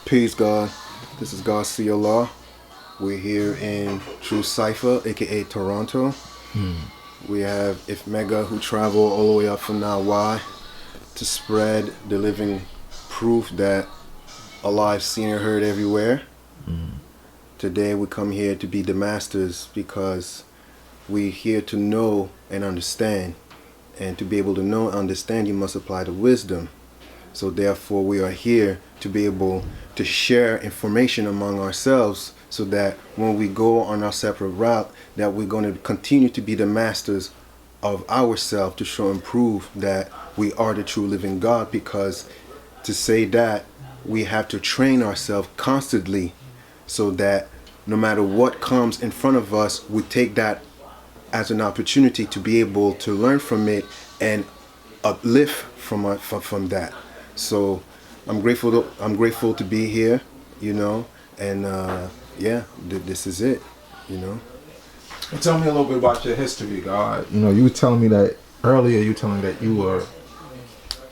Peace, God. This is God Cee Allah. We're here in True Cypher, aka Toronto. We have Ifmega who travel all the way up from Wannabe to spread the living proof that Allah is seen and heard everywhere. Today we come here to be the masters because we're here to know and understand. And to be able to know and understand, you must apply the wisdom. So therefore we are here to be able to share information among ourselves so that when we go on our separate route, that we're going to continue to be the masters of ourselves to show and prove that we are the true living God. Because to say that, we have to train ourselves constantly so that no matter what comes in front of us, we take that as an opportunity to be able to learn from it and uplift from that. So I'm grateful to be here, you know, and yeah, this is it, you know. Well, tell me a little bit about your history, God. You know, you were telling me that earlier. You were telling me that you were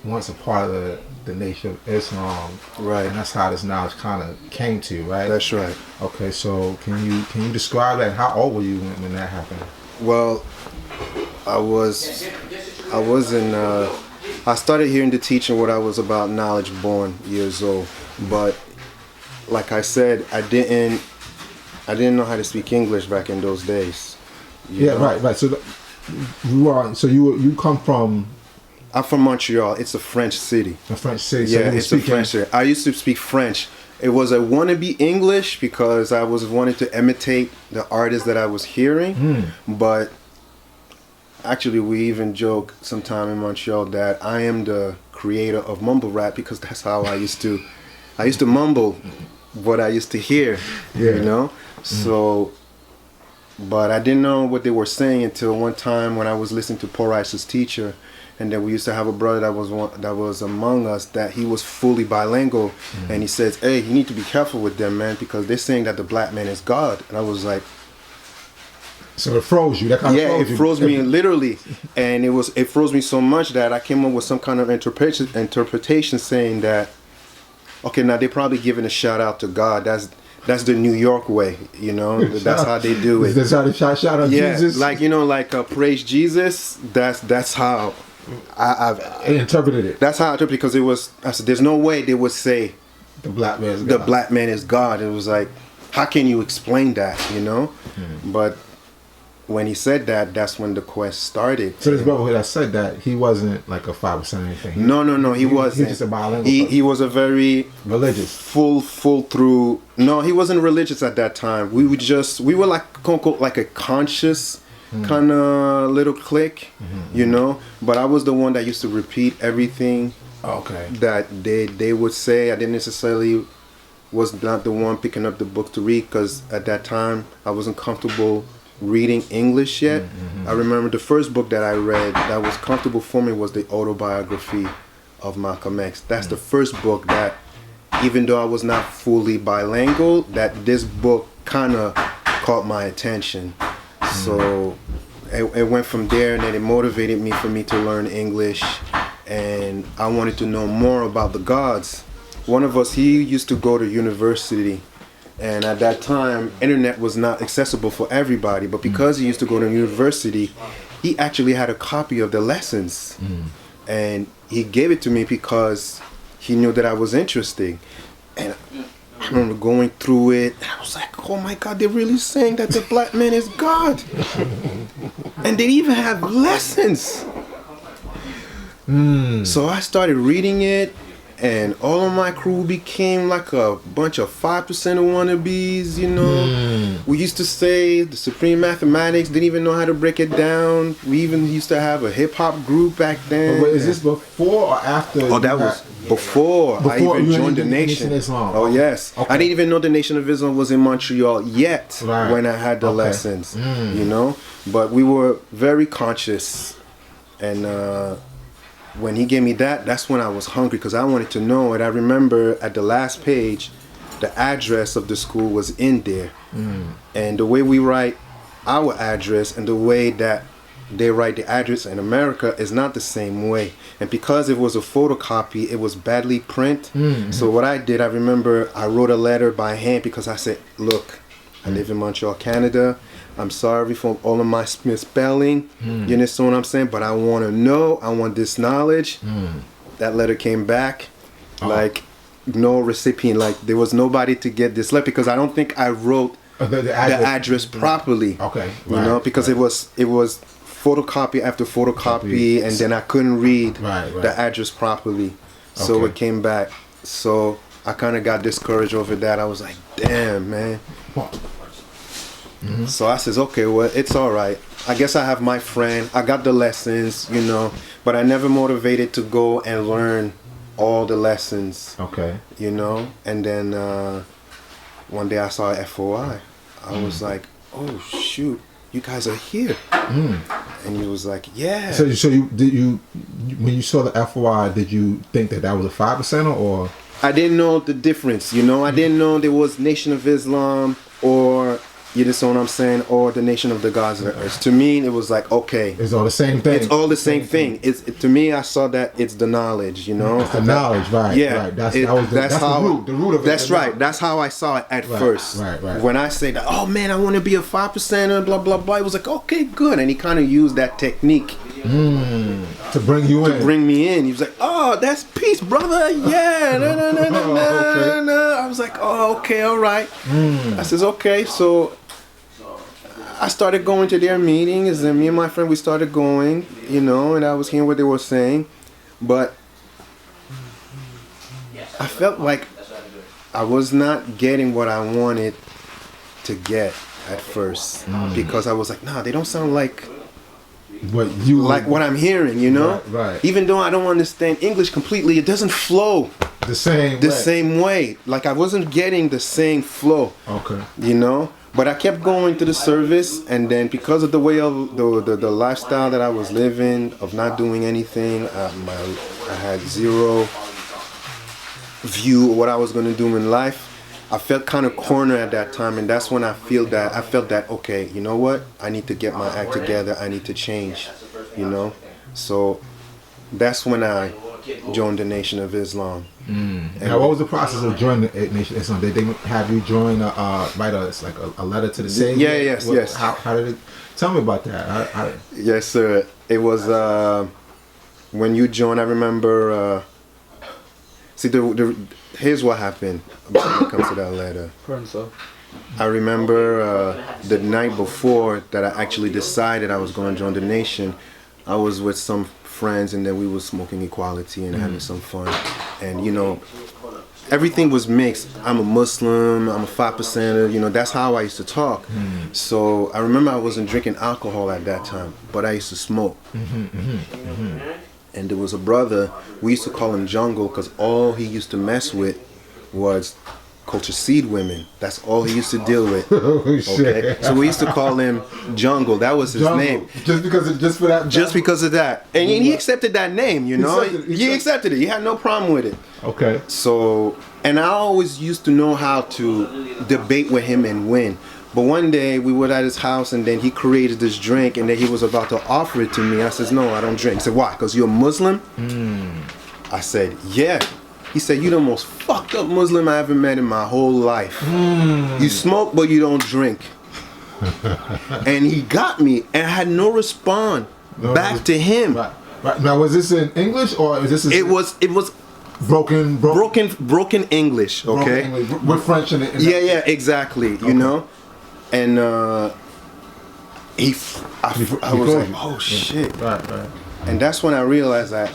once a part of the Nation of Islam, Right? And that's how this knowledge kind of came to you, right? That's right. Okay, so can you describe that? How old were you when that happened? Well, I started hearing the teaching when I was about knowledge born years old, but like I said, I didn't know how to speak English back in those days. You know? Right. So you come from. I'm from Montreal. It's a French city. A French city. So yeah, it's a French city. I used to speak French. It was a wannabe English because I was wanting to imitate the artists that I was hearing. But actually, we even joke sometime in Montreal that I am the creator of mumble rap because that's how I used to mumble what I used to hear. You know. So, but I didn't know what they were saying until one time when I was listening to Paul Rice's teacher. And then we used to have a brother that was among us that he was fully bilingual, and he says, "Hey, you need to be careful with them, man, because they're saying that the black man is God." And I was like, "So it froze you? That kind of froze you?" Yeah, it froze me literally, and it froze me so much that I came up with some kind of interpretation saying that, okay, now they're probably giving a shout out to God. That's the New York way, you know. That's how they do it. That's how they shout out Jesus. Like you know, like praise Jesus. That's how. I interpreted it. That's how I interpreted it because it was. I said, "There's no way they would say the black man is God." The black man is God. It was like, how can you explain that? You know. But when he said that, that's when the quest started. So this brother that said that, he wasn't like a 5% or anything. No, he wasn't. He was just a bilingual. He was a very religious, full through. No, he wasn't religious at that time. We were like quote unquote like a conscious kind of little clique, you know. But I was the one that used to repeat everything that they would say. I didn't necessarily was not the one picking up the book to read because at that time I wasn't comfortable reading English yet. I remember the first book that I read that was comfortable for me was the autobiography of Malcolm X. That's the first book that, even though I was not fully bilingual, that this book kind of caught my attention. So it went from there, and then it motivated me for me to learn English, and I wanted to know more about the gods. One of us, he used to go to university, and at that time internet was not accessible for everybody, but because he used to go to university, he actually had a copy of the lessons, and he gave it to me because he knew that I was interested. And I remember going through it, and I was like, oh my God, they're really saying that the black man is God. And they even have lessons. So I started reading it, and all of my crew became like a bunch of 5% of wannabes, you know. We used to say the Supreme Mathematics, didn't even know how to break it down. We even used to have a hip-hop group back then. Wait, is this before or after? Oh, that was before I even joined the Nation. Oh, yes. Okay. I didn't even know the Nation of Islam was in Montreal yet when I had the lessons, you know. But we were very conscious, and when he gave me that's when I was hungry because I wanted to know it. I remember at the last page, the address of the school was in there. And the way we write our address and the way that they write the address in America is not the same way. And because it was a photocopy, it was badly print. So what I did, I remember I wrote a letter by hand because I said, look, I live in Montreal, Canada. I'm sorry for all of my misspelling. You understand what I'm saying? But I want to know. I want this knowledge. That letter came back. Like, no recipient. Like, there was nobody to get this letter because I don't think I wrote the address properly. Okay. You know, because it was photocopy after photocopy, and then I couldn't read the address properly. So it came back. So I kind of got discouraged over that. I was like, damn, man. So I says, okay, well, it's all right. I guess I have my friend. I got the lessons, you know, but I never motivated to go and learn all the lessons. Okay. You know, and then one day I saw FOI. I was like, oh shoot, you guys are here. And he was like, yeah. So you when you saw the FOI, did you think that was a 5%er or? I didn't know the difference, you know. I didn't know there was Nation of Islam or, you understand what I'm saying, or the Nation of the Gods of the Earth. To me, it was like, okay, it's all the same thing. It's all the same thing. To me, I saw that it's the knowledge, you know. It's the knowledge, right? Yeah, right. That's how the root of it. That's right. That's how I saw it at first. Right. When I say that, oh man, I want to be a 5%er, blah blah blah. It was like, okay, good, and he kind of used that technique to bring you in, to bring me in. He was like, oh, that's peace, brother. Yeah, no. I was like, oh, okay, all right. I says, okay, so I started going to their meetings, and me and my friend, we started going, you know, and I was hearing what they were saying, but I felt like I was not getting what I wanted to get at first, because I was like, nah, they don't sound like what I'm hearing, you know? Right. Even though I don't understand English completely, it doesn't flow the same way. Like I wasn't getting the same flow. Okay. You know? But I kept going to the service, and then because of the way of the lifestyle that I was living, of not doing anything, I had zero view of what I was going to do in life. I felt kind of cornered at that time, and that's when I felt that, okay, you know what? I need to get my act together. I need to change, you know? So that's when I joined the Nation of Islam. Now, what was the process of joining the Nation of Islam? Did they have you join write a letter to the Savior? Yes. How did it? Tell me about that. Yes, sir. It was when you joined. I remember. See, here's what happened when it comes to that letter. I remember the night before that I actually decided I was going to join the Nation. I was with some friends, and then we were smoking equality and having some fun, and you know, everything was mixed. I'm a Muslim, I'm a 5%er, you know, that's how I used to talk. So I remember I wasn't drinking alcohol at that time, but I used to smoke. And there was a brother, we used to call him Jungle, because all he used to mess with was culture seed women. That's all he used to deal with. Okay, so we used to call him Jungle. That was his name. Just because of that. And he accepted that name, you know. He accepted it. He had no problem with it. Okay. So, and I always used to know how to debate with him and win. But one day we were at his house, and then he created this drink, and then he was about to offer it to me. I says, no, I don't drink. He said, why? Because you're a Muslim? I said, yeah. He said, you the most fucked up Muslim I ever met in my whole life. You smoke, but you don't drink. And he got me, and I had no response back to him. Right. Now, was this in English, or is this? It was broken English. Okay. Broken English, with French in it. Yeah, exactly. Okay. You know, and I was like, oh shit. Right. And that's when I realized that,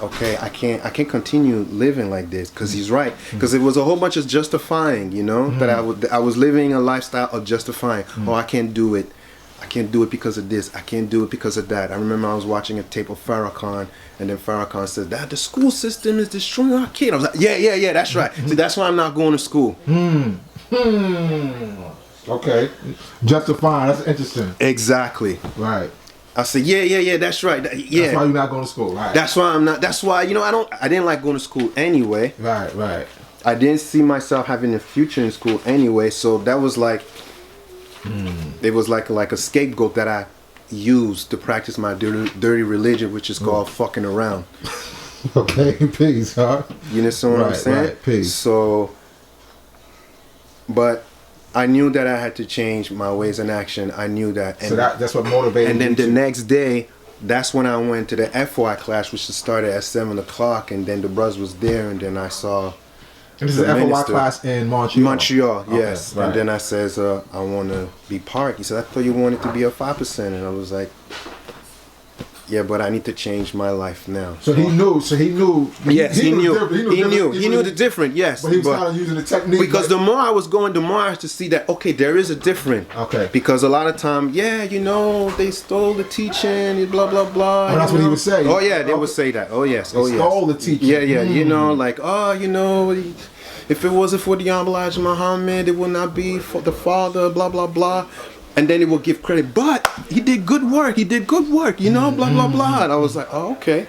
okay, I can't continue living like this, because he's right. Because it was a whole bunch of justifying, you know, that I was living a lifestyle of justifying. Oh, I can't do it. I can't do it because of this. I can't do it because of that. I remember I was watching a tape of Farrakhan, and then Farrakhan said that the school system is destroying our kid. I was like, yeah, that's right. See, that's why I'm not going to school. Okay. Justifying, that's interesting. Exactly. Right. I said, yeah, that's right. Yeah. That's why you're not going to school, right? That's why I'm not. That's why, you know, I didn't like going to school anyway. Right. I didn't see myself having a future in school anyway, so that was like, it was like a scapegoat that I use to practice my dirty religion, which is called fucking around. Okay, peace, huh? You understand what I'm saying? Right, peace. So, but I knew that I had to change my ways in action. I knew that. And so that's what motivated and then you the to... next day, that's when I went to the FY class, which started at 7 o'clock, and then the brothers was there, and then I saw... And this is an FOI class in Montreal? Montreal, yes. Okay, right. And then I says, I want to be part. He said, I thought you wanted to be a 5%. And I was like, yeah, but I need to change my life now. So he knew. Yes, he knew. He knew the difference, yes. But he was kind of using the technique. Because the more I was going, the more I had to see that, okay, there is a difference. Okay. Because a lot of time, yeah, they stole the teaching, blah, blah, blah. Oh, that's what he would say. Oh, yeah, they would say that. Oh, yes. Oh, yes. Stole the teaching. Yeah, like, if it wasn't for the Honorable Elijah Muhammad, it would not be for the father, blah, blah, blah. And then it will give credit. But he did good work. Blah, blah, blah. And I was like, oh, okay.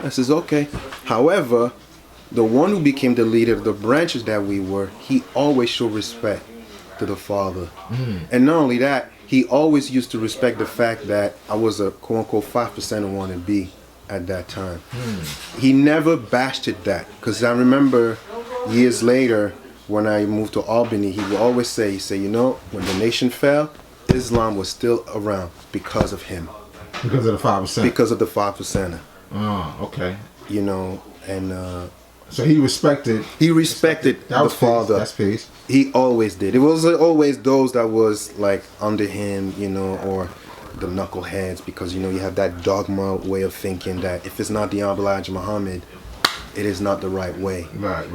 I says, okay. However, the one who became the leader of the branches that we were, he always showed respect to the father. And not only that, he always used to respect the fact that I was a quote-unquote 5% of wannabe at that time. He never bashed it that. Because I remember years later, when I moved to Albany, he would always say, when the nation fell, Islam was still around because of him. Because of the 5%? Because of the 5%er. Oh, okay. And... so he respected... He respected the father. That's peace. He always did. It was always those that was like under him, or the knuckleheads, because, you have that dogma way of thinking that if it's not the Honorable Elijah Muhammad, it is not the right way. Right.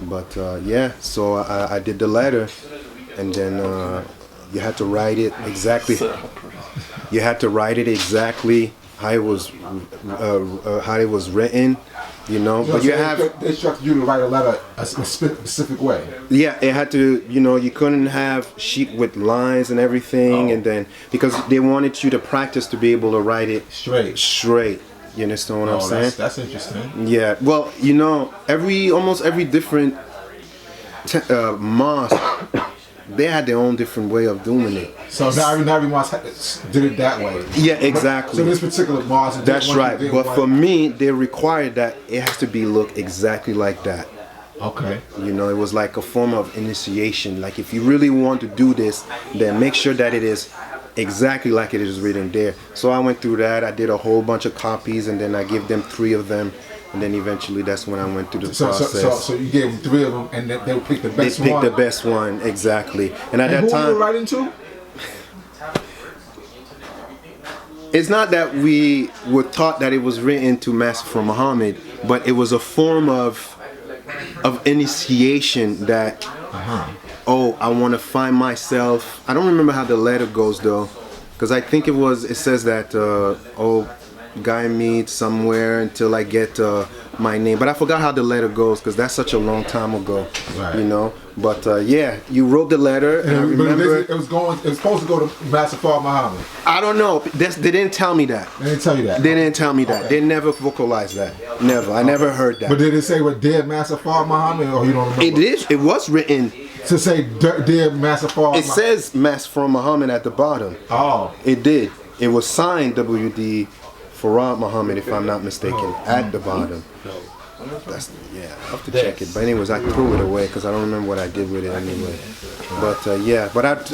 But so I did the letter, and then you had to write it exactly. You had to write it exactly how it was written, But you have they instructed you to write a letter a specific way. Yeah, it had to. You couldn't have sheet with lines and everything, and then because they wanted you to practice to be able to write it straight. You understand what I'm saying? That's interesting. Yeah. Well, almost every different mosque, they had their own different way of doing it. So not every mosque did it that way. Yeah, exactly. So this particular mosque. That's right. But for me, they required that it has to be look exactly like that. Okay. It was like a form of initiation. Like if you really want to do this, then make sure that it is exactly like it is written there. So I went through that. I did a whole bunch of copies, and then I gave them 3 of them, and then eventually that's when I went through the process. So you gave them 3 of them, and they would pick the best one. They picked the best one, exactly. And at that time, who were you writing to? It's not that we were taught that it was written to Master from Muhammad, but it was a form of initiation that. I want to find myself. I don't remember how the letter goes though, because I think it says that guide me somewhere until I get my name, but I forgot how the letter goes because that's such a long time ago. Right. But you wrote the letter, and I remember it was supposed to go to Master Fard Muhammad. I don't know. They didn't tell me that. They didn't tell you that. They didn't tell me that. Okay. They never vocalized that. Never. I never heard that. But did it say what dear Master Fard Muhammad, or you don't remember? It was written. To say dear Master Fard. It says Master from Muhammad at the bottom. Oh. It did. It was signed W.D. Farad Muhammad, if I'm not mistaken, at the bottom. I have to check it. But anyways, I threw it away because I don't remember what I did with it anyway. But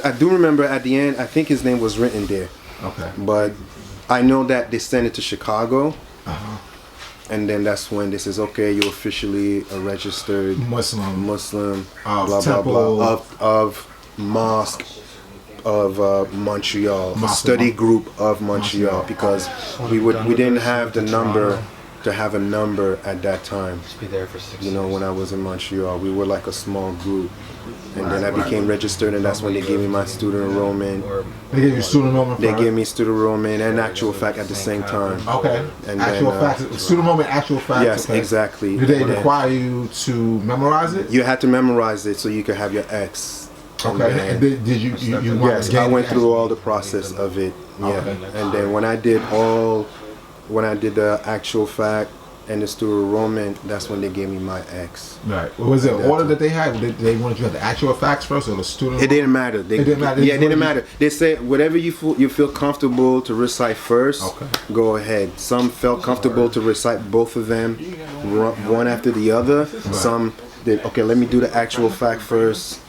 I do remember at the end, I think his name was written there. Okay. But I know that they sent it to Chicago. And then that's when this is okay. You're officially a registered Muslim, blah blah blah of mosque of Montreal, study group of Montreal, because we didn't have the number to have a number at that time. Be there for 6 when I was in Montreal, we were like a small group. And then I became registered, and that's when they gave me my student enrollment. They gave you student enrollment? They gave me student enrollment and actual fact at the same time. Okay. And actual facts. Student enrollment, actual facts. Yes, okay. Exactly. Did they require you to memorize it? You had to memorize it so you could have your X. Okay. And did you yes, I went through all the process of it. Yeah. Okay. And then when I did the actual fact, and the student enrollment, that's when they gave me my X. Right. Well, was it an order that they had? They wanted you to have the actual facts first, or the student? It didn't matter. It didn't matter. Yeah, it didn't matter. They said whatever you feel comfortable to recite first, okay, go ahead. Some felt comfortable to recite both of them, one after the other. Right. Some did, okay, let me do the actual fact first,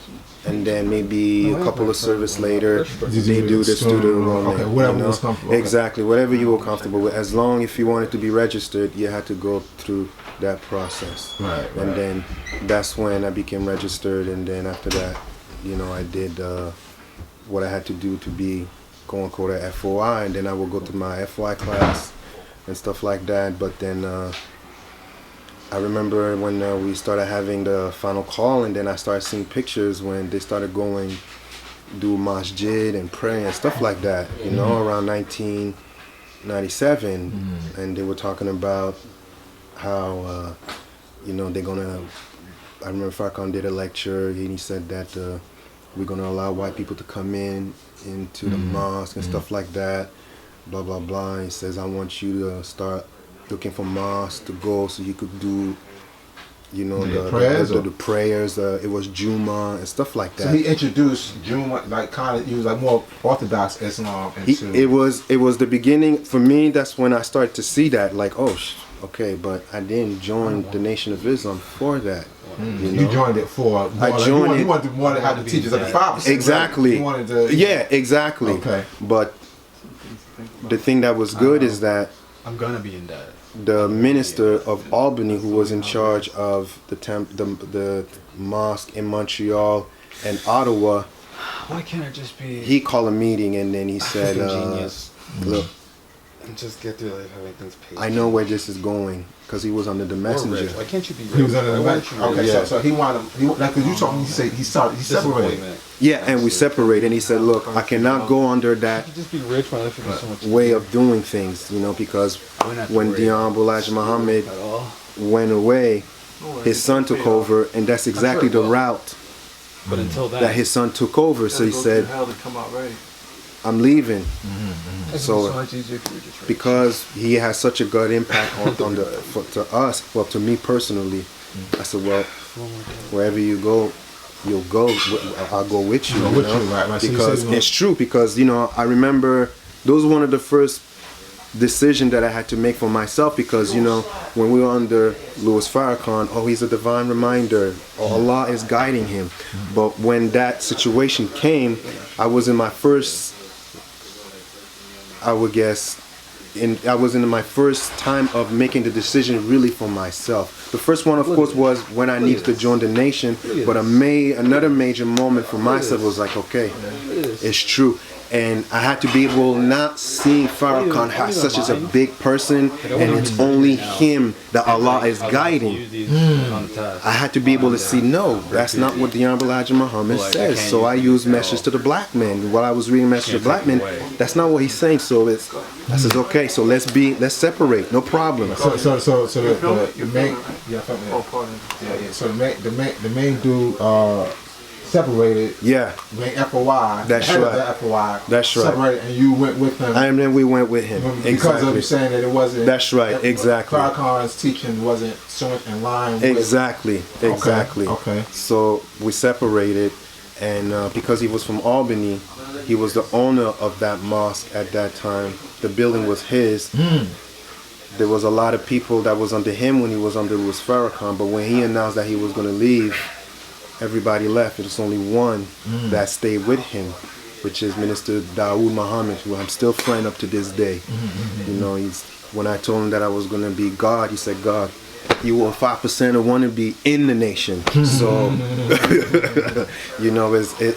and then maybe a couple of service later, they do the student enrollment. Okay, whatever was comfortable. Exactly, whatever you were comfortable with. As long if you wanted to be registered, you had to go through that process. Right. And then that's when I became registered, and then after that, I did what I had to do to be quote unquote a FOI, and then I would go to my FY class and stuff like that. But then I remember when we started having the final call, and then I started seeing pictures when they started going do masjid and praying and stuff like that, around 1997. And they were talking about how, they're gonna, I remember Farrakhan did a lecture, and he said that we're gonna allow white people to come into the mosque and stuff like that, blah, blah, blah. He says, I want you to start looking for mosques to go so you could do, the prayers. It was Juma and stuff like that. So he introduced Juma, he was like more Orthodox Islam. It was the beginning for me. That's when I started to see that, like, okay, but I didn't join the Nation of Islam for that. You joined it for. You wanted to have the teachers of the 5%. Exactly. Right? You wanted to. Yeah, exactly. Okay. But the thing that was good is that I'm gonna be in that. The minister of Albany, who was in charge of the mosque in Montreal and Ottawa, why can't I just be? He called a meeting, and then he said, genius. "Look, and just get through life having things paid. I know where this is going." Because he was under the messenger. Why can't you be rich? He was under the messenger. Okay, yeah. so he wanted, because you told me, he separated. Yeah, and we separated. And he said, look, I cannot go under that just be rich when life is so much way of doing things, because when Dion Elijah Muhammad went away, his son took over, and that's exactly the route but until that his son took over. So he said, I'm leaving. So because he has such a good impact to us, well, to me personally, I said, well, wherever you go, you'll go. I'll go with you. Right. Because it's true. Because I remember those were one of the first decisions that I had to make for myself. Because when we were under Louis Farrakhan, he's a divine reminder. Allah is guiding him. But when that situation came, I was in my first. I was in my first time of making the decision really for myself. The first one, of course, was when I needed to join the nation. But another major moment for myself was like, okay, it's true. And I had to be able not seeing Farrakhan as such as a big person, and it's only him that Allah is guiding. I had to be able to see, no, that's not what the Honorable Elijah Muhammad says. So I used Message to the Black Man. While I was reading Message to the Black Man, that's not what he's saying. So I says, okay, so let's separate, no problem. So the main dude separated. Yeah. Main FOI. That's right. FOI. That's right. Separated, and you went with him. And then we went with him. Because of you saying that it wasn't. That's right. Exactly. Farrakhan's teaching wasn't so much in line with. Exactly. Okay. So we separated, and because he was from Albany, he was the owner of that mosque at that time. The building was his. There was a lot of people that was under him when he was under Louis Farrakhan, but when he announced that he was going to leave, everybody left. There's only one that stayed with him, which is Minister Dawood Muhammad, who I'm still friend up to this day. When I told him that I was going to be God, he said, God, you were 5% of Wannabe in the nation. So,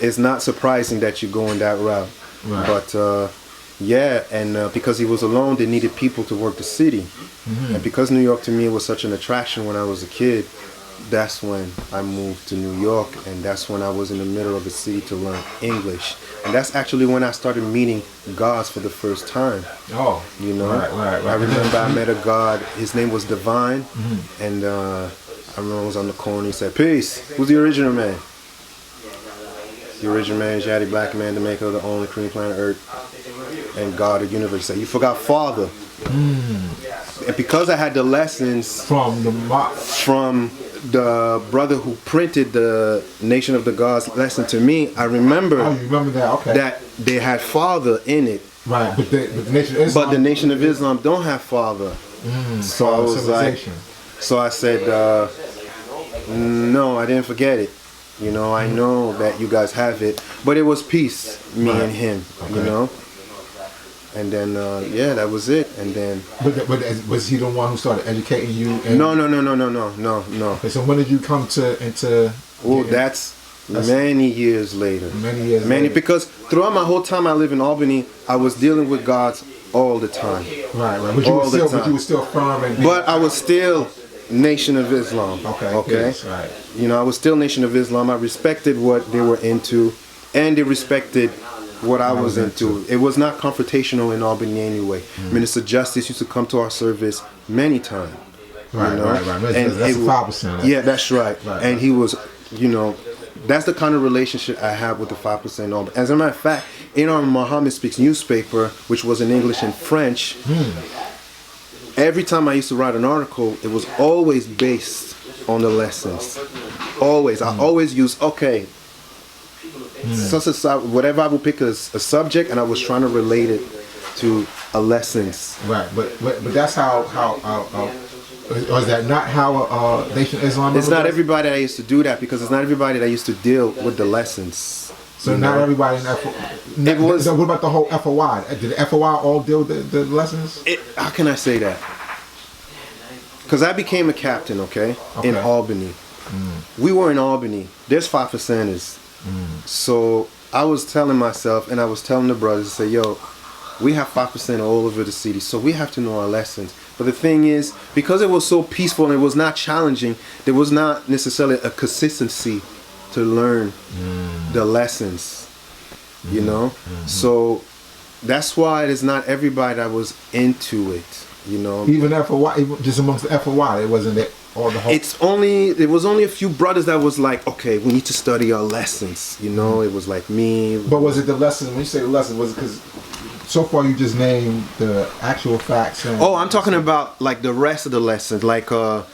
it's not surprising that you're going that route. Right. But, because he was alone, they needed people to work the city. And because New York to me was such an attraction when I was a kid, that's when I moved to New York, and that's when I was in the middle of the city to learn English. And that's actually when I started meeting gods for the first time. Right. I remember I met a god, his name was Divine, and I remember I was on the corner, he said, peace, who's the original man? The original man is Yadi Black Man, the maker of the only cream planet Earth, and God of the universe. He said, you forgot Father. and because I had the lessons from from the brother who printed the Nation of the Gods lesson to me, I remember, you remember that? Okay. that they had father in it. Right, but the Nation of Islam. But the Nation of Islam don't have father. So I was like, so I said, no, I didn't forget it. You know, I know that you guys have it, but it was peace, me and him. Okay. You know. And then, yeah, that was it. And then. But was he the one who started educating you? No. Okay, so when did you come into? Oh, that's many years later. Later. Because throughout my whole time I live in Albany, I was dealing with gods all the time. Right. But you were still firm and. But I was still Nation of Islam. Okay. Yes, right. You know, I was still Nation of Islam. I respected what they were into, and they respected what I was into. It was not confrontational in Albany anyway. Minister Justice used to come to our service many times. Right, you know? right. And that's 5%. Yeah, that's right. And he was, you know, that's the kind of relationship I have with the 5% Albany. As a matter of fact, in our Muhammad Speaks newspaper, which was in English and French, every time I used to write an article, it was always based on the lessons. Always. I always use, whatever I would pick as a subject, and I was trying to relate it to a lessons. Right, but that's how or is that not how Nation of Islam? It's not everybody that used to do that, because it's not everybody that used to deal with the lessons. So not everybody in FOI. It was. So what about the whole FOI? Did the FOI all deal with the lessons? How can I say that? Because I became a captain, in Albany. We were in Albany. There's 5%ers. So I was telling myself, and I was telling the brothers, say, yo, we have 5% all over the city, so we have to know our lessons. But the thing is, because it was so peaceful and it was not challenging, there was not necessarily a consistency to learn the lessons, you know? So that's why it is not everybody that was into it, you know? Even FOI, just amongst the FOI, it wasn't that. There was only a few brothers that was like, okay, we need to study our lessons. You know, it was like me. But was it the lesson? When you say the lesson, was it because so far you just named the actual facts? I'm talking about like the rest of the lessons, like the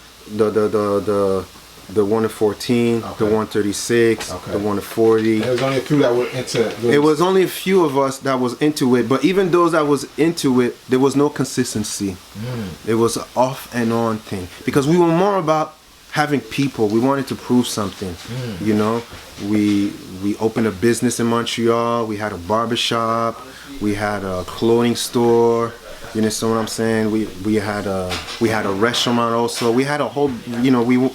1 to 14, the 136, the 1 to 40. There was only a few that were into it. It was only a few of us that was into it, but even those that was into it, there was no consistency. It was an off and on thing, because we were more about having people. We wanted to prove something. You know, we opened a business in Montreal. We had a barbershop. We had a clothing store. You understand what I'm saying? We had a restaurant also. We had a whole, you know,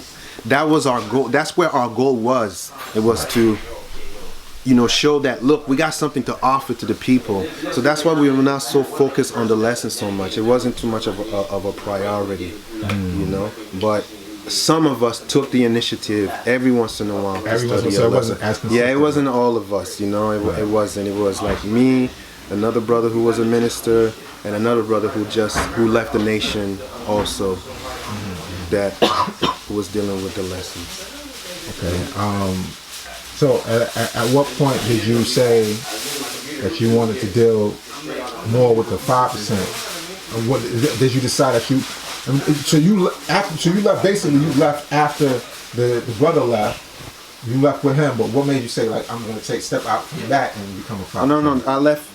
that was our goal. That's where our goal was. It was to, you know, show that, look, we got something to offer to the people. So that's why we were not so focused on the lesson so much. It wasn't too much of a priority, you know. But some of us took the initiative every once in a while to study a lesson. Yeah, it wasn't all of us, you know. It wasn't. It was like me, another brother who was a minister, and another brother who left the nation also, that was dealing with the lessons. Okay. So at what point did you say that you wanted to deal more with the 5%? What did you decide that you? So you left. Basically, you left after the brother left. You left with him, but what made you say, like, I'm going to step out from that and become a 5%? No,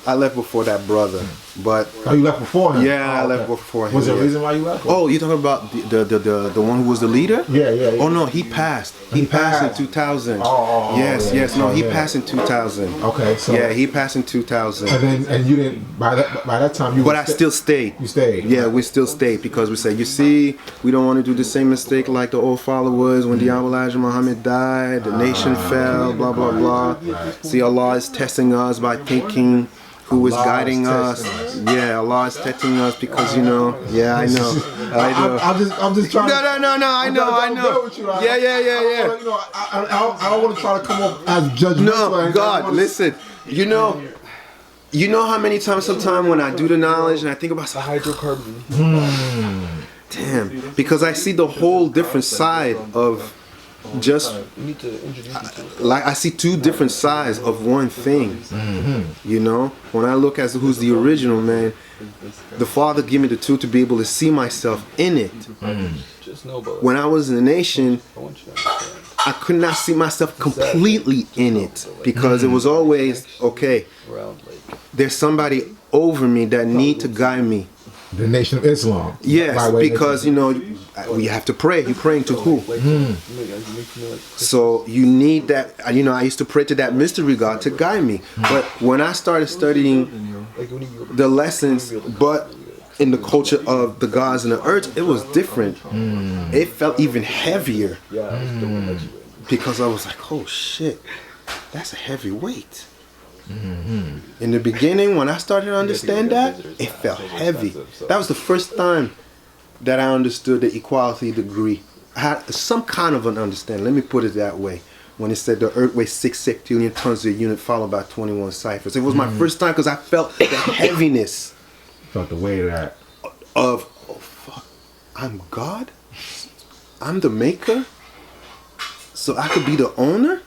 I left before that brother. But you left before him? Yeah, I left before him. Was there a reason why you left? Oh, you talking about the one who was the leader? Yeah. Oh no, he passed. He passed in 2000. Yes. No, he passed in 2000. Okay, so yeah, he passed in 2000. And you didn't by that time you. But I still stayed. You stayed. Yeah, we still stayed because we said, you see, we don't want to do the same mistake like the old followers when the Elijah Muhammad died, the nation fell, blah blah blah. See, Allah is testing us by thinking who is guiding us. Yeah, Allah is testing us because, you know. Yeah, I know. I'm just trying. No. I know. Yeah. I don't want to try to come up as judgmental. No, God, listen. You know how many times, sometimes when I do the knowledge and I think about the hydrocarbon. Damn, because I see the whole different side of just You need to introduce me to it. like I see two different sides of one thing. You know, when I look as who's the original, man, the Father gave me the tool to be able to see myself in it. Just know about it. When I was in the nation, I want you to understand. I could not see myself completely in it because it was always, okay, Around like there's somebody over me that need to guide me. The Nation of Islam. Yes, By way of because, you know, we have to pray. You're praying to who? like you make me like So you need that, you know, I used to pray to that mystery God to guide me. But when I started studying like when you the lessons, but in the culture of the gods and the earth, it was different. It felt even heavier because I was like, oh shit, that's a heavy weight. In the beginning, when I started to understand that, it felt heavy. That was the first time that I understood the equality degree. I had some kind of an understanding. Let me put it that way. When it said the earth weighs 6 septillion tons a unit, followed by 21 ciphers. It was my first time because I felt the heaviness Felt the weight of that. of, oh fuck, I'm God? I'm the maker? So I could be the owner?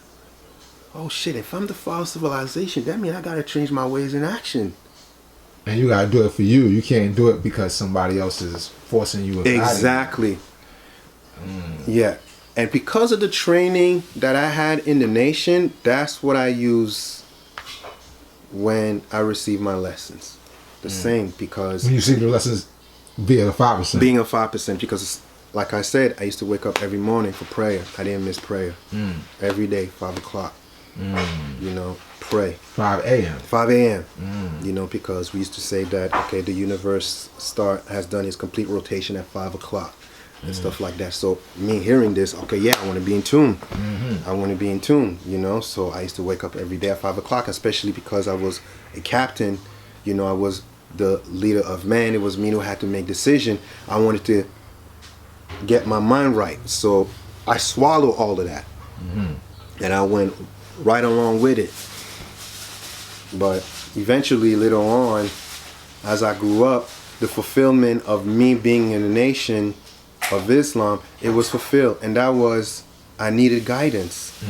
Oh shit, if I'm the father of civilization, that means I gotta change my ways in action. And you gotta do it for you. You can't do it because somebody else is forcing you. Exactly. Yeah. And because of the training that I had in the nation, that's what I use when I receive my lessons. The same, because When you see the lessons via the 5%. being a 5%, because like I said, I used to wake up every morning for prayer. I didn't miss prayer. Every day, 5 o'clock. You know, pray. 5 a.m. 5 a.m. You know, because we used to say that, okay, the universe has done its complete rotation at 5 o'clock and stuff like that. So me hearing this, okay, yeah, I want to be in tune. I want to be in tune, you know. So I used to wake up every day at 5 o'clock, especially because I was a captain. You know, I was the leader of man. It was me who had to make decision. I wanted to get my mind right. So I swallowed all of that. And I went right along with it. But eventually, later on, as I grew up, the fulfillment of me being in the nation of Islam, it was fulfilled. And that was, I needed guidance.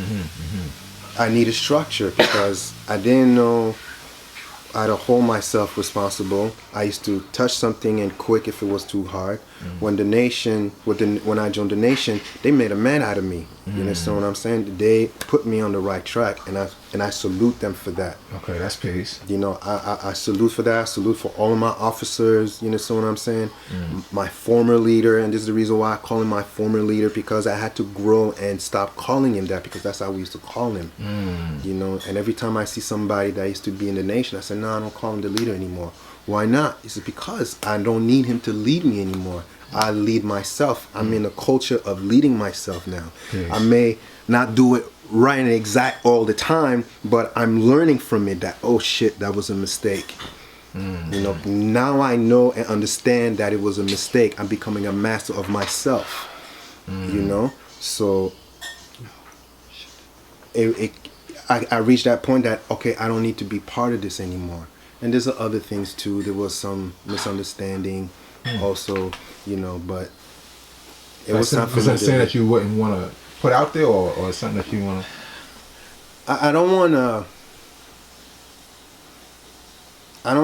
I needed structure because I didn't know how to hold myself responsible. I used to touch something and quit if it was too hard. When when I joined the nation, they made a man out of me. You understand what I'm saying? They put me on the right track, and I salute them for that. Okay, that's peace. You know, I salute for that. I salute for all of my officers. You understand what I'm saying? My former leader, and this is the reason why I call him my former leader, because I had to grow and stop calling him that, because that's how we used to call him. You know, and every time I see somebody that used to be in the nation, I say, no, I don't call him the leader anymore. Why not? It's because I don't need him to lead me anymore. I lead myself. I'm in a culture of leading myself now. I may not do it right and exact all the time, but I'm learning from it that, oh shit, that was a mistake. You know, now I know and understand that it was a mistake. I'm becoming a master of myself. You know, so I reached that point that, okay, I don't need to be part of this anymore. And there's other things too. There was some misunderstanding also, you know, but it was time for me something saying that you wouldn't want to put out there, or something that you want to... I don't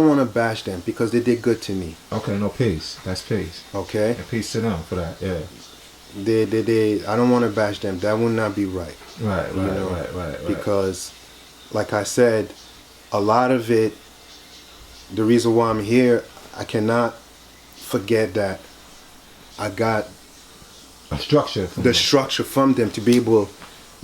want to bash them because they did good to me. Okay, no, peace. That's peace. Okay? And peace to them for that, yeah. They I don't want to bash them. That would not be right. Right. Because, like I said, a lot of it, the reason why I'm here, I cannot forget that I got a structure. Structure from them to be able to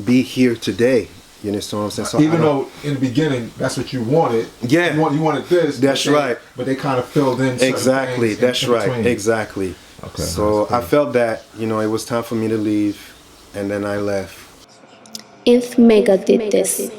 be here today. You understand what I'm saying? So even though in the beginning that's what you wanted. Yeah. You wanted this. That's right. But they kind of filled in. Exactly. That's right. Between. Exactly. Okay. So I felt that, you know, it was time for me to leave, and then I left. If Mega did this.